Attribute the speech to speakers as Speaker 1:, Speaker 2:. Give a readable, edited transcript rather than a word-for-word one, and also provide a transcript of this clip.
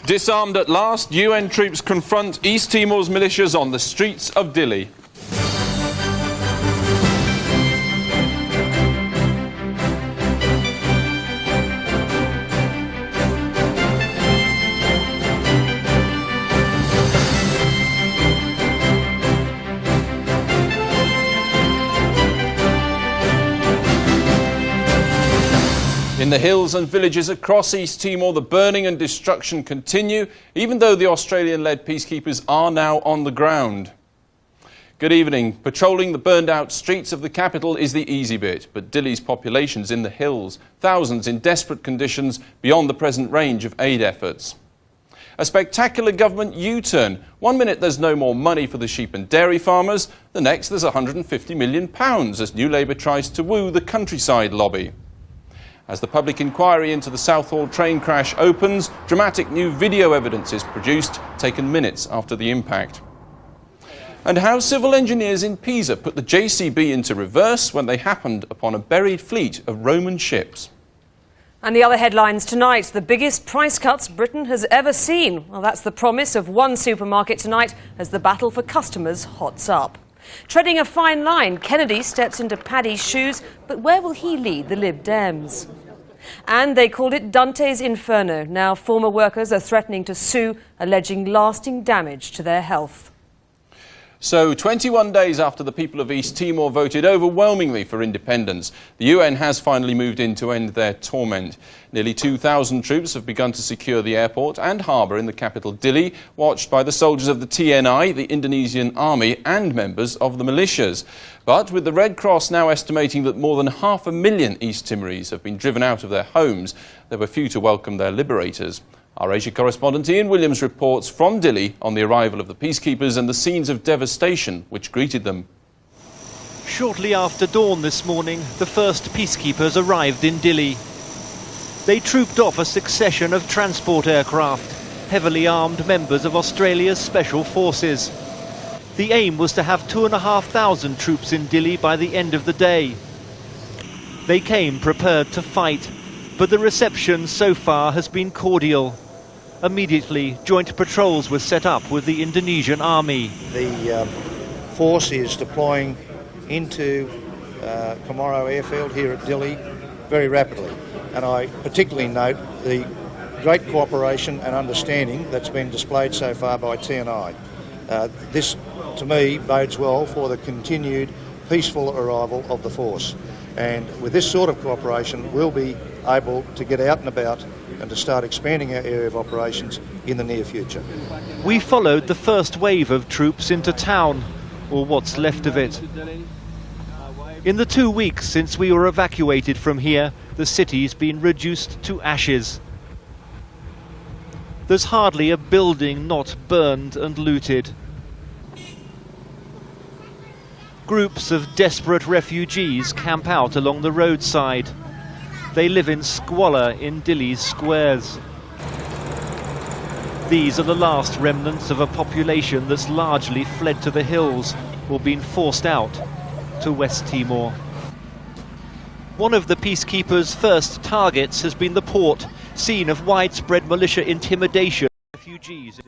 Speaker 1: Disarmed at last, UN troops confront East Timor's militias on the streets of Dili. In the hills and villages across East Timor, the burning and destruction continue, even though the Australian-led peacekeepers are now on the ground. Good evening. Patrolling the burned-out streets of the capital is the easy bit, but Dili's population's in the hills, thousands in desperate conditions beyond the present range of aid efforts. A spectacular government U-turn. 1 minute there's no more money for the sheep and dairy farmers, the next there's £150 million as New Labour tries to woo the countryside lobby. As the public inquiry into the Southall train crash opens, dramatic new video evidence is produced, taken minutes after the impact. And how civil engineers in Pisa put the JCB into reverse when they happened upon a buried fleet of Roman ships.
Speaker 2: And the other headlines tonight, the biggest price cuts Britain has ever seen. Well, that's the promise of one supermarket tonight as the battle for customers hots up. Treading a fine line, Kennedy steps into Paddy's shoes, but where will he lead the Lib Dems? And they called it Dante's Inferno. Now former workers are threatening to sue, alleging lasting damage to their health.
Speaker 1: So 21 days after the people of East Timor voted overwhelmingly for independence, the UN has finally moved in to end their torment. Nearly 2,000 troops have begun to secure the airport and harbour in the capital Dili, watched by the soldiers of the TNI, the Indonesian army and members of the militias. But with the Red Cross now estimating that more than 500,000 East Timorese have been driven out of their homes, there were few to welcome their liberators. Our Asia correspondent Ian Williams reports from Dili on the arrival of the peacekeepers and the scenes of devastation which greeted them.
Speaker 3: Shortly after dawn this morning, the first peacekeepers arrived in Dili. They trooped off a succession of transport aircraft, heavily armed members of Australia's Special Forces. The aim was to have 2,500 troops in Dili by the end of the day. They came prepared to fight, but the reception so far has been cordial. Immediately, joint patrols were set up with the Indonesian army.
Speaker 4: The force is deploying into Komoro airfield here at Dili very rapidly. And I particularly note the great cooperation and understanding that's been displayed so far by TNI. This, to me, bodes well for the continued peaceful arrival of the force. And with this sort of cooperation, we'll be able to get out and about and to start expanding our area of operations in the near future.
Speaker 3: We followed the first wave of troops into town, or what's left of it. In the 2 weeks since we were evacuated from here, the city's been reduced to ashes. There's hardly a building not burned and looted. Groups of desperate refugees camp out along the roadside. They live in squalor in Dili's squares. These are the last remnants of a population that's largely fled to the hills or been forced out to West Timor. One of the peacekeepers' first targets has been the port, scene of widespread militia intimidation of refugees.